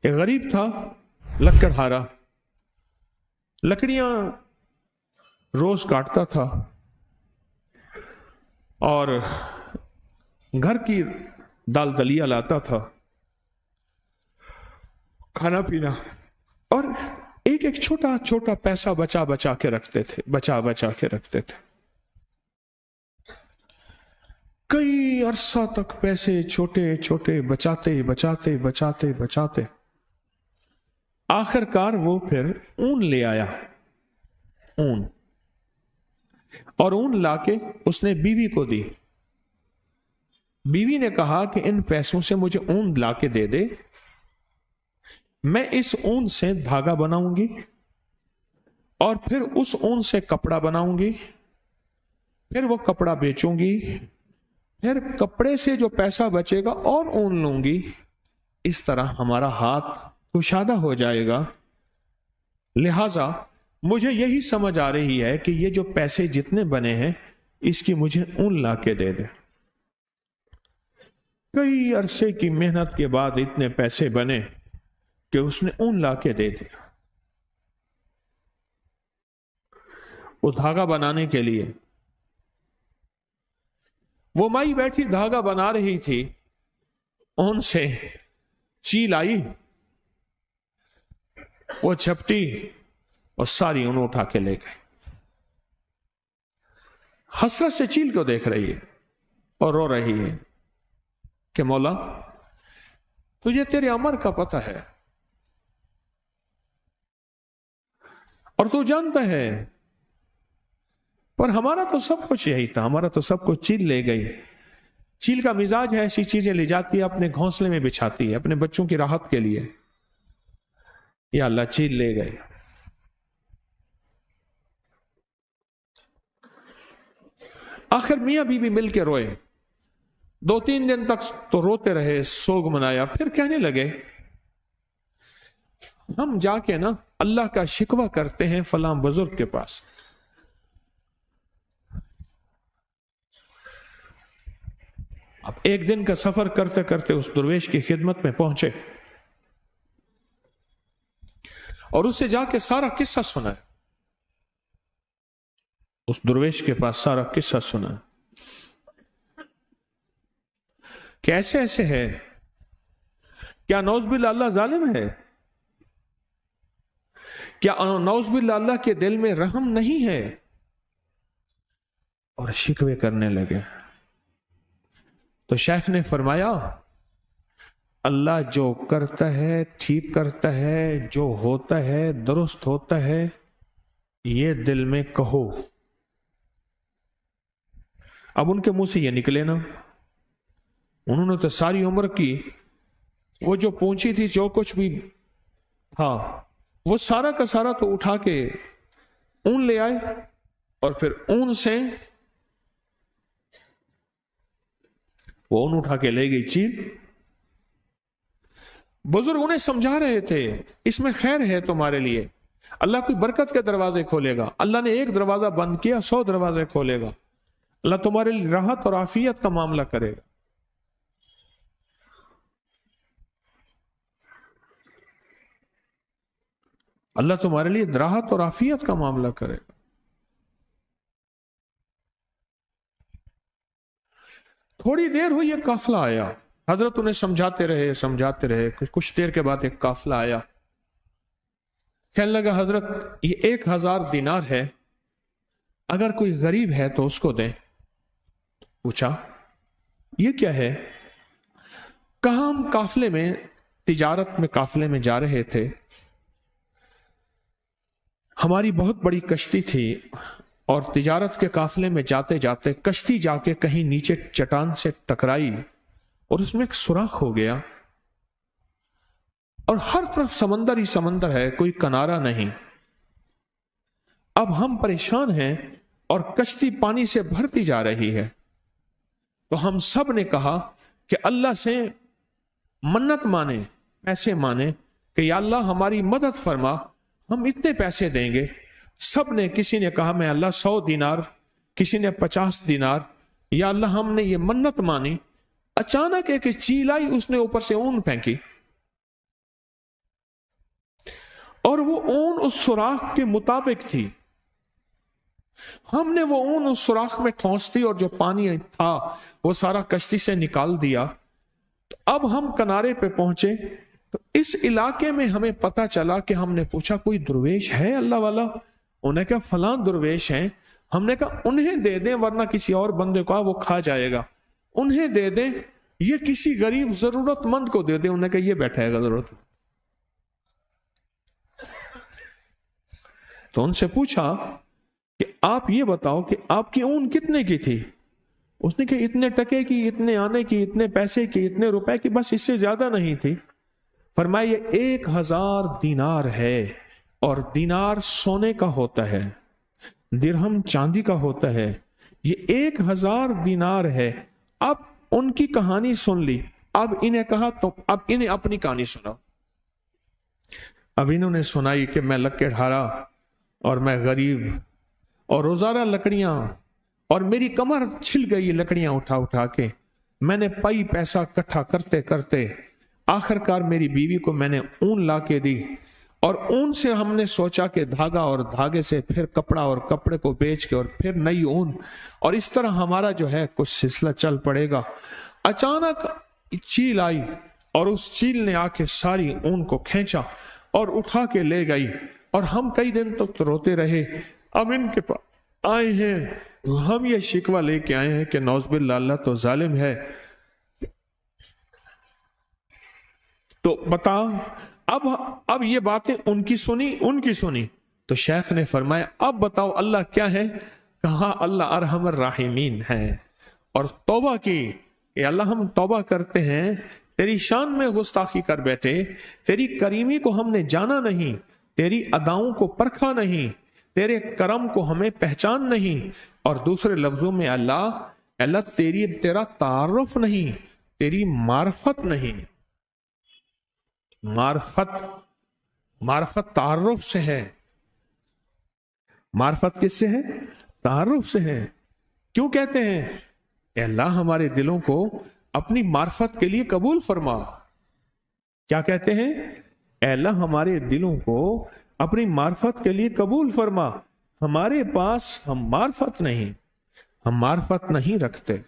ایک غریب تھا لکڑہارا، لکڑیاں روز کاٹتا تھا اور گھر کی دال دلیا لاتا تھا، کھانا پینا، اور ایک ایک چھوٹا چھوٹا پیسہ بچا کے رکھتے تھے۔ کئی عرصہ تک پیسے چھوٹے چھوٹے بچاتے آخر کار وہ پھر اون لے آیا، اور اون لا کے اس نے بیوی کو دی۔ بیوی نے کہا کہ ان پیسوں سے مجھے اون لا کے دے دے، میں اس اون سے دھاگا بناؤں گی اور پھر اس اون سے کپڑا بناؤں گی، پھر وہ کپڑا بیچوں گی، پھر کپڑے سے جو پیسہ بچے گا اور اون لوں گی، اس طرح ہمارا ہاتھ کشادہ ہو جائے گا۔ لہذا مجھے یہی سمجھ آ رہی ہے کہ یہ جو پیسے جتنے بنے ہیں اس کی مجھے اون لا کے دے دے۔ کئی عرصے کی محنت کے بعد اتنے پیسے بنے کہ اس نے اون لا کے دے دیا۔ وہ دھاگا بنانے کے لیے وہ مائی بیٹھی دھاگا بنا رہی تھی، اون سے چیل آئی، وہ جھپٹی اور ساری اون اٹھا کے لے گئے۔ حسرت سے چیل کو دیکھ رہی ہے اور رو رہی ہے کہ مولا تجھے تیرے امر کا پتہ ہے اور تو جانتا ہے، پر ہمارا تو سب کچھ یہی تھا، ہمارا تو سب کچھ چیل لے گئی۔ چیل کا مزاج ہے ایسی چیزیں لے جاتی ہے، اپنے گھونسلے میں بچھاتی ہے اپنے بچوں کی راحت کے لیے۔ یا اللہ چیل لے گئے۔ آخر میاں بیوی مل کے روئے، 2-3 دن تک تو روتے رہے، سوگ منایا، پھر کہنے لگے ہم جا کے نا اللہ کا شکوہ کرتے ہیں فلاں بزرگ کے پاس۔ اب ایک دن کا سفر کرتے کرتے اس درویش کی خدمت میں پہنچے اور اسے جا کے سارا قصہ سنا۔ اس درویش کے پاس سارا قصہ سنا کہ ایسے ایسے ہے، کیا نعوذ باللہ اللہ ظالم ہے؟ کیا نعوذ باللہ اللہ کے دل میں رحم نہیں ہے؟ اور شکوے کرنے لگے۔ تو شیخ نے فرمایا اللہ جو کرتا ہے ٹھیک کرتا ہے، جو ہوتا ہے درست ہوتا ہے، یہ دل میں کہو۔ اب ان کے منہ سے یہ نکلے نا، انہوں نے تو ساری عمر کی وہ جو پونچھی تھی، جو کچھ بھی تھا، وہ سارا کا سارا تو اٹھا کے اون لے آئے اور پھر اون سے وہ اون اٹھا کے لے گئی چیل۔ بزرگ انہیں سمجھا رہے تھے اس میں خیر ہے تمہارے لیے، اللہ کوئی برکت کے دروازے کھولے گا، اللہ نے ایک دروازہ بند کیا 100 دروازے کھولے گا، اللہ تمہارے لیے راحت اور عافیت کا معاملہ کرے گا۔ اللہ تمہارے لیے راحت اور عافیت کا معاملہ کرے گا۔ تھوڑی دیر ہوئی ایک قافلہ آیا، حضرت انہیں سمجھاتے رہے، کچھ دیر کے بعد ایک قافلہ آیا، کہنے لگا حضرت یہ 1000 دینار ہے، اگر کوئی غریب ہے تو اس کو دیں۔ پوچھا یہ کیا ہے؟ کہا ہم قافلے میں تجارت میں قافلے میں جا رہے تھے، ہماری بہت بڑی کشتی تھی اور تجارت کے قافلے میں جاتے جاتے کشتی جا کے کہیں نیچے چٹان سے ٹکرائی اور اس میں ایک سوراخ ہو گیا اور ہر طرف سمندر ہی سمندر ہے، کوئی کنارہ نہیں۔ اب ہم پریشان ہیں اور کشتی پانی سے بھرتی جا رہی ہے، تو ہم سب نے کہا کہ اللہ سے منت مانے، پیسے مانے کہ یا اللہ ہماری مدد فرما، ہم اتنے پیسے دیں گے۔ سب نے، کسی نے کہا میں اللہ 100 دینار، کسی نے 50 دینار، یا اللہ ہم نے یہ منت مانی۔ اچانک ایک چیل آئی، اس نے اوپر سے اون پھینکی और वो ऊन उस सुराख के मुताबिक थी। हमने वो ऊन उस सुराख में ठोंस दी और जो पानी था वो सारा कश्ती से निकाल दिया। तो अब हम किनारे पे पहुंचे, तो इस इलाके में हमें पता चला कि हमने पूछा कोई दुर्वेश है अल्लाह वाला? उन्हें कहा फलां दुर्वेश हैं। हमने कहा उन्हें दे दें वरना किसी और बंदे को वो खा जाएगा, उन्हें दे दें, ये किसी गरीब जरूरतमंद को दे दें। उन्हें कहा ये बैठेगा जरूरत। तो उनसे पूछा कि आप ये बताओ कि आपकी ऊन कितने की थी? उसने कहा इतने टके की, इतने आने की, इतने पैसे की, इतने रुपए की, बस इससे ज्यादा नहीं थी। फरमाया ये 1000 दीनार है, और दीनार सोने का होता है, दिरहम चांदी का होता है, ये 1000 दीनार है। अब उनकी कहानी सुन ली। अब इन्हें कहा तो अब इन्हें अपनी कहानी सुनाओ। अब इन्होंने सुनाई कि मैं लक्के ढारा और मैं गरीब और रोजाना लकड़ियां, और मेरी कमर छिल गई लकड़ियां उठा उठा के। मैंने पाई पैसा इकट्ठा करते करते आखिरकार मेरी बीवी को मैंने ऊन ला के दी, और ऊन से हमने सोचा कि धागा, और धागे से फिर कपड़ा, और कपड़े को बेच के और फिर नई ऊन, और इस तरह हमारा जो है कुछ सिलसिला चल पड़ेगा। अचानक चील आई और उस चील ने आके सारी ऊन को खींचा और उठा के ले गई, और हम कई दिन तक तो रोते रहे। अब इनके पास आए हैं, हम ये शिकवा लेके आए हैं कि नौज़बिल्लाह अल्लाह तो जालिम है। तो बता, अब ये बातें उनकी सुनी तो शेख ने फरमाया अब बताओ अल्लाह क्या है? कहा अल्लाह अरहमर राहिमीन है। और तौबा की कि अल्लाह हम तौबा करते हैं, तेरी शान में गुस्ताखी कर बैठे, तेरी करीमी को हमने जाना नहीं, तेरी अदाओं को परखा नहीं, तेरे करम को हमें पहचान नहीं, और दूसरे लफ्जों में अल्लाह तेरा तारुफ नहीं, तेरी मार्फत नहीं। मार्फत तारुफ से है। मार्फत किससे है? तारुफ से है। क्यों कहते हैं अल्लाह हमारे दिलों को अपनी मार्फत के लिए कबूल फरमा? क्या कहते हैं? अल्लाह हमारे दिलों को अपनी मार्फत के लिए कबूल फरमा। हमारे पास हम मार्फत नहीं रखते,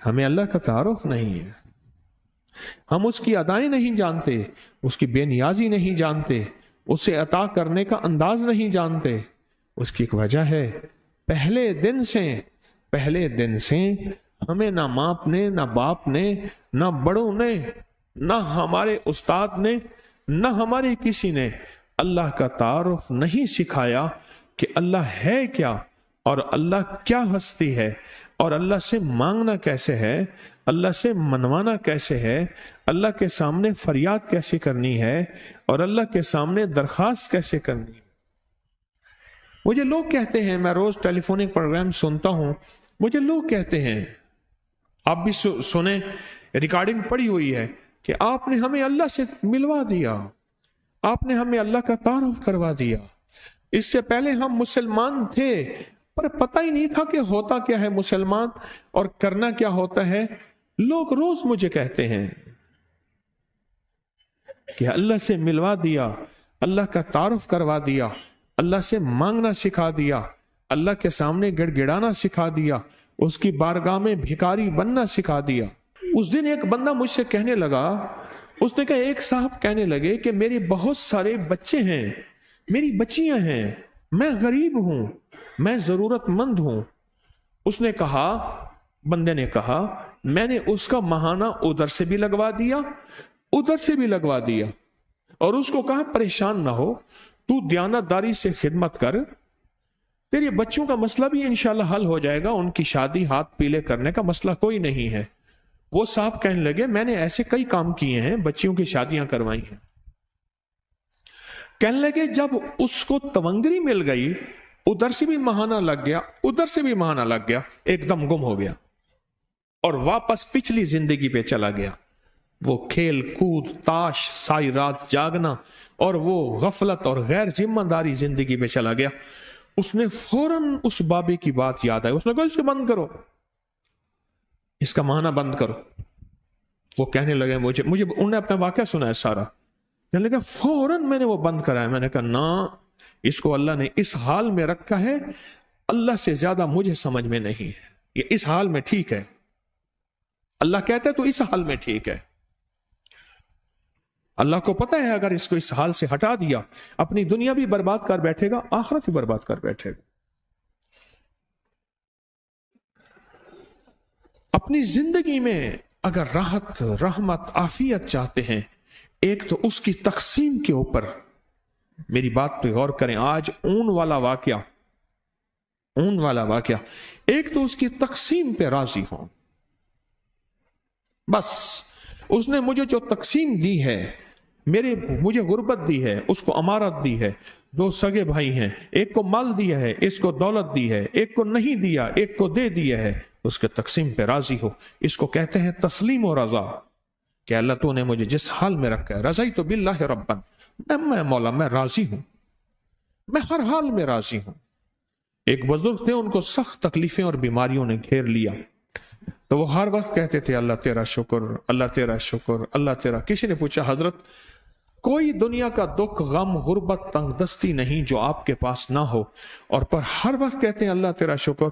हमें अल्लाह का तारुफ नहीं है, हम उसकी अदाएं नहीं जानते, उसकी बेनियाजी नहीं जानते, उसे अता करने का अंदाज नहीं जानते। उसकी एक वजह है, पहले दिन से हमें ना माँ ने, ना बाप ने, ना बड़ों ने, ना हमारे उस्ताद ने, ना हमारे किसी ने अल्लाह का तारुफ नहीं सिखाया कि अल्लाह है क्या, और अल्लाह क्या हस्ती है, और अल्लाह से मांगना कैसे है, अल्लाह से मनवाना कैसे है, अल्लाह के सामने फरियाद कैसे करनी है, और अल्लाह के सामने दरखास्त कैसे करनी है। मुझे लोग कहते हैं, मैं रोज टेलीफोनिक प्रोग्राम सुनता हूं, मुझे लोग कहते हैं, आप भी सुने, रिकॉर्डिंग पड़ी हुई है कि आपने हमें अल्लाह से मिलवा दिया, आपने हमें अल्लाह का तारुफ करवा दिया। इससे पहले हम मुसलमान थे पर पता ही नहीं था कि होता क्या है मुसलमान और करना क्या होता है। लोग रोज मुझे कहते हैं कि अल्लाह से मिलवा दिया, अल्लाह का तारुफ करवा दिया, अल्लाह से मांगना सिखा दिया, अल्लाह के सामने गिड़गिड़ाना सिखा दिया, उसकी बारगाह में भिखारी बनना सिखा दिया। उस दिन एक बंदा मुझसे कहने लगा, उसने कहा, एक साहब कहने लगे कि मेरे बहुत सारे बच्चे हैं, मेरी बच्चियां हैं, मैं गरीब हूं, मैं जरूरतमंद हूं। उसने कहा, बंदे ने कहा, मैंने उसका महाना उधर से भी लगवा दिया, उधर से भी लगवा दिया, और उसको कहा परेशान ना हो, तू दयानतदारी से खिदमत कर, तेरे बच्चों का मसला भी इंशाल्लाह हल हो जाएगा, उनकी शादी हाथ पीले करने का मसला कोई नहीं है। वो साहब कहने लगे, मैंने ऐसे कई काम किए हैं, बच्चियों की शादियां करवाई हैं। कहने लगे, जब उसको तवंगरी मिल गई, उधर से भी महाना लग गया, उधर से भी महाना लग गया, एकदम गुम हो गया और वापस पिछली जिंदगी पे चला गया। वो खेल कूद, ताश, सारी रात जागना और वो गफलत और गैर जिम्मेदारी जिंदगी में चला गया। उसने फौरन उस बाबे की बात याद आई, उसने कहा इसको बंद करो, इसका महाना बंद करो। वो कहने लगे, मुझे उन्होंने अपना वाकया सुना है सारा। कहने लगा फौरन मैंने वो बंद कराया। मैंने कहा ना, इसको अल्लाह ने इस हाल में रखा है, अल्लाह से ज्यादा मुझे समझ में नहीं है, ये इस हाल में ठीक है। अल्लाह कहता है तो इस हाल में ठीक है। अल्लाह को पता है अगर इसको इस हाल से हटा दिया, अपनी दुनिया भी बर्बाद कर बैठेगा, आखिरत भी बर्बाद कर बैठेगा। अपनी जिंदगी में अगर राहत, रहमत, आफियत चाहते हैं, एक तो उसकी तकसीम के ऊपर मेरी बात पे गौर करें। आज ऊन वाला वाकया, एक तो उसकी तकसीम पे राजी हो। बस उसने मुझे जो तकसीम दी है, मुझे गुर्बत दी है, उसको अमारत दी है, दो सगे भाई हैं, एक को माल दिया है, इसको दौलत दी है, एक को नहीं दिया, एक को दे दिया है, उसके तकसीम पे राजी हो। इसको कहते हैं तस्लीम और रजा। कि अल्लाह तूने मुझे जिस हाल में रखा है, रज़ाई तो बिल्लाहि रब्बन, मैं मौला, मैं राजी हूं, मैं हर हाल में राजी हूं। एक बुजुर्ग थे, उनको सख्त तकलीफें और बीमारियों ने घेर लिया, तो वो हर वक्त कहते थे अल्लाह तेरा शुक्र, अल्लाह तेरा शुक्र, अल्लाह तेरा। किसी ने पूछा हजरत, कोई दुनिया का दुख, गम, गुर्बत, तंगदस्ती नहीं जो आपके पास ना हो, और पर हर वक्त कहते हैं अल्लाह तेरा शुक्र।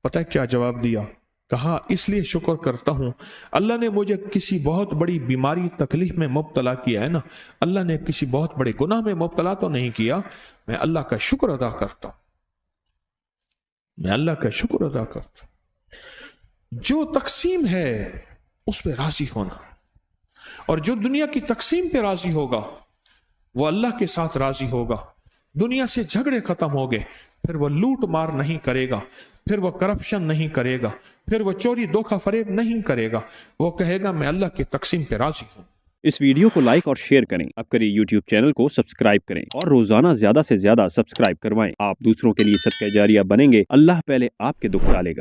पता है क्या जवाब दिया? कहा इसलिए शुक्र करता हूं, अल्लाह ने मुझे किसी बहुत बड़ी बीमारी, तकलीफ में मुब्तला किया है ना, अल्लाह ने किसी बहुत बड़े गुनाह में मुब्तला तो नहीं किया, मैं अल्लाह का शुक्र अदा करता हूं, मैं अल्लाह का शुक्र अदा करता हूं। जो तकसीम है उस पर राजी होना, और जो दुनिया की तकसीम पे राजी होगा वो अल्लाह के साथ राजी होगा। दुनिया से झगड़े खत्म हो गए, फिर वो लूट मार नहीं करेगा, फिर वो करप्शन नहीं करेगा, फिर वो चोरी, धोखा, फरेब नहीं करेगा। वो कहेगा मैं अल्लाह की तकसीम पे राजी हूं। इस वीडियो को लाइक और शेयर करें, अब करें यूट्यूब चैनल को सब्सक्राइब करें और रोजाना ज्यादा से ज्यादा सब्सक्राइब करवाएं। आप दूसरों के लिए सदका जारिया बनेंगे, अल्लाह पहले आपके दुख टालेगा।